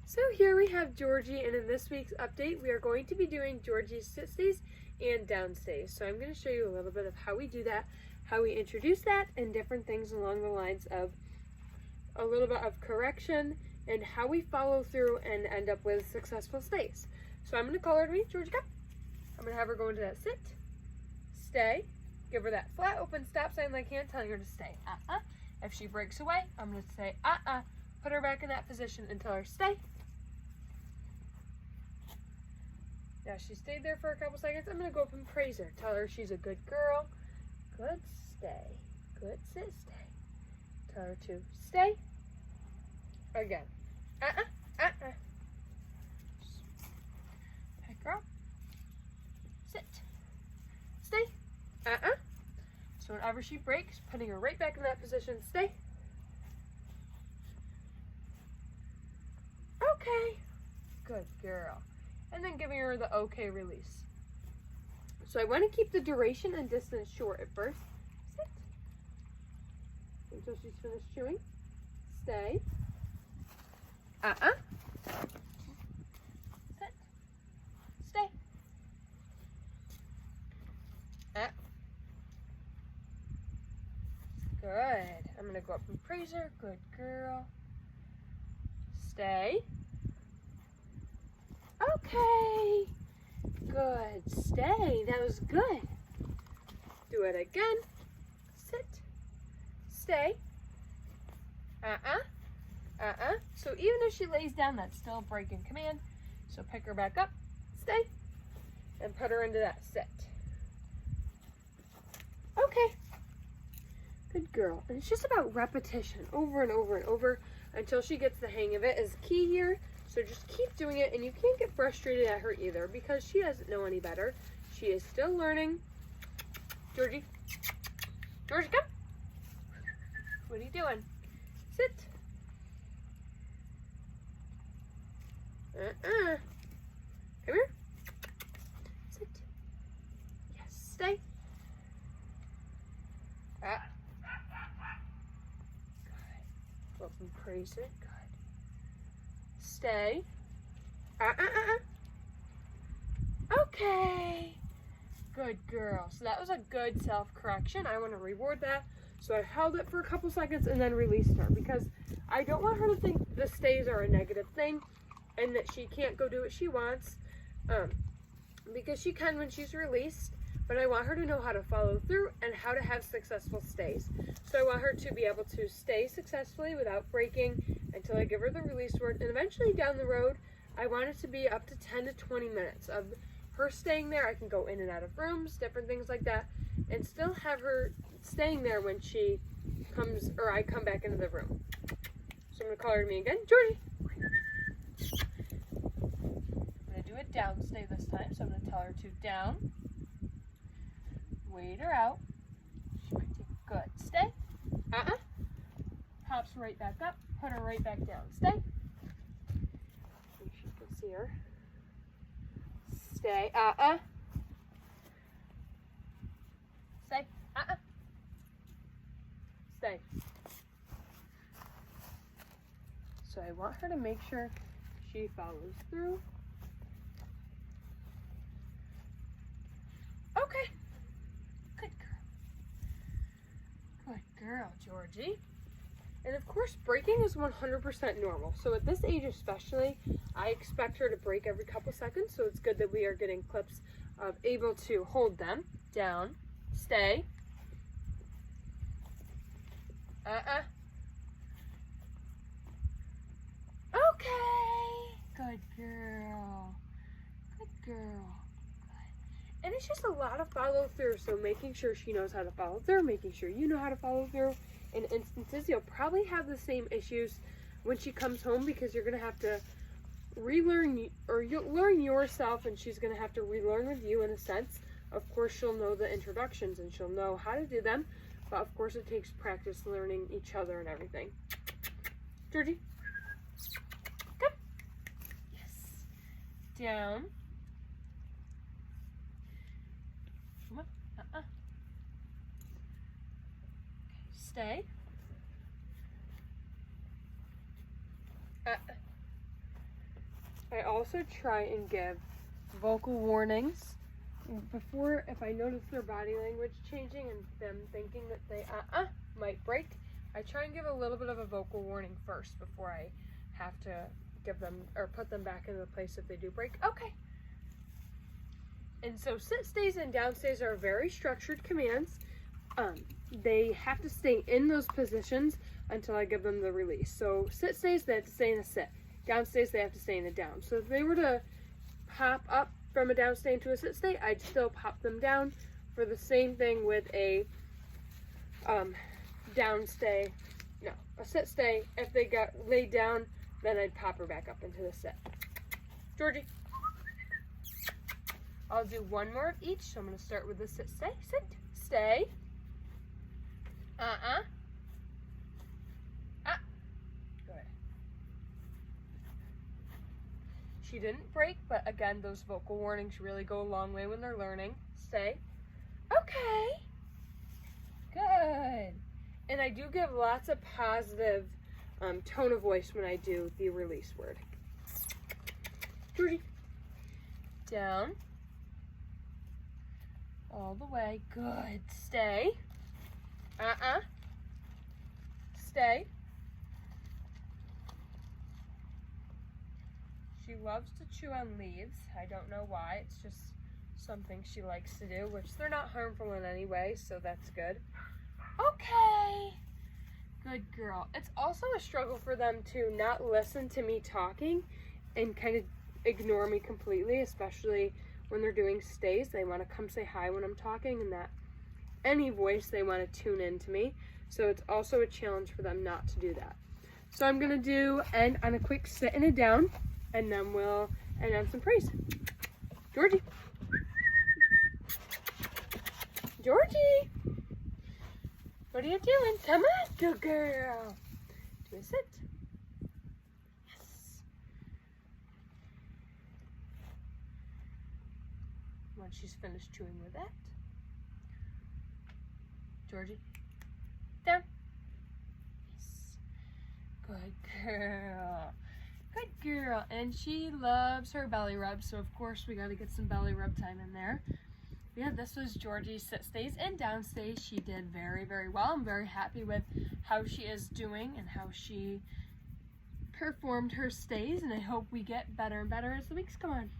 So here we have Georgie, and in this week's update, we are going to be doing Georgie's sit stays and down stays. So I'm going to show you a little bit of how we do that, how we introduce that, and different things along the lines of a little bit of correction and how we follow through and end up with successful stays. So I'm going to call her to me. Georgie, come. I'm going to have her go into that sit, stay, give her that flat open stop sign like hand, telling her to stay. If she breaks away, I'm going to say put her back in that position and tell her stay. Now she stayed there for a couple seconds. I'm going to go up and praise her. Tell her she's a good girl. Good stay. Good sit stay. Tell her to stay. Again. Pick her up. Sit. Stay. So whenever she breaks, putting her right back in that position. Stay. Okay. Good girl. And then giving her the okay release. So I want to keep the duration and distance short at first. Sit. Until she's finished chewing. Stay. Sit. Stay. Good. I'm going to go up and praise her. Good girl. Stay. Okay. Good. Stay. That was good. Do it again. Sit. Stay. So even if she lays down, that's still a break in command. So pick her back up. Stay. And put her into that sit. Okay. Good girl. And it's just about repetition over and over and over until she gets the hang of it is key here. So just keep doing it, and you can't get frustrated at her either because she doesn't know any better. She is still learning. Georgie. Georgie, come. What are you doing? Sit. Come here. Sit. Yes, stay. Good. Go up and praise it. Good. Stay. Okay. Good girl. So that was a good self-correction. I want to reward that. So I held it for a couple seconds and then released her because I don't want her to think the stays are a negative thing and that she can't go do what she wants. Because she can when she's released, but I want her to know how to follow through and how to have successful stays. So I want her to be able to stay successfully without breaking until I give her the release word. And eventually down the road, I want it to be up to 10 to 20 minutes of her staying there. I can go in and out of rooms, different things like that, and still have her staying there when she comes, or I come back into the room. So I'm going to call her to me again. Georgie. I'm going to do a down stay this time. So I'm going to tell her to down. Wait her out. She might take good. Stay. Pops right back up. Put her right back down. Stay. Make sure you can see her. Stay. Stay. Stay. So I want her to make sure she follows through. Okay. Good girl. Good girl, Georgie. And of course, breaking is 100% normal. So at this age especially, I expect her to break every couple seconds. So it's good that we are getting clips of able to hold them down, stay. Okay. Good girl. Good girl. And it's just a lot of follow through. So making sure she knows how to follow through, making sure you know how to follow through. In instances, you'll probably have the same issues when she comes home because you're going to have to relearn, or you'll learn yourself, and she's going to have to relearn with you in a sense. Of course, she'll know the introductions and she'll know how to do them, but of course it takes practice learning each other and everything. Georgie, come. Yes. Down. Come on. Stay. also try and give vocal warnings before, if I notice their body language changing and them thinking that they might break. I try and give a little bit of a vocal warning first before I have to give them or put them back into the place if they do break. Okay. And so sit stays and down stays are very structured commands. They have to stay in those positions until I give them the release. So sit stays, they have to stay in a sit. Down stays, they have to stay in a down. So if they were to hop up from a down stay into a sit stay, I'd still pop them down. For the same thing with a down stay, no, a sit stay. If they got laid down, then I'd pop her back up into the sit. Georgie. I'll do one more of each. So I'm going to start with the sit stay. Sit, stay. Ah. Good. She didn't break, but again, those vocal warnings really go a long way when they're learning. Stay. Okay. Good. And I do give lots of positive tone of voice when I do the release word. Georgie. Down. All the way. Good. Stay. Stay. She loves to chew on leaves. I don't know why. It's just something she likes to do, which they're not harmful in any way, so that's good. Okay. Good girl. It's also a struggle for them to not listen to me talking and kind of ignore me completely, especially when they're doing stays. They want to come say hi when I'm talking, and that any voice they want to tune into me. So it's also a challenge for them not to do that. So I'm going to end on a quick sit and a down, and then we'll end on some praise. Georgie. Georgie. What are you doing? Come on, good girl. Do a sit. Yes. Once she's finished chewing with that. Georgie. Down. Yes. Good girl. Good girl. And she loves her belly rub, so of course we got to get some belly rub time in there. Yeah, this was Georgie's sit stays and down stays. She did very, very well. I'm very happy with how she is doing and how she performed her stays, and I hope we get better and better as the weeks go on.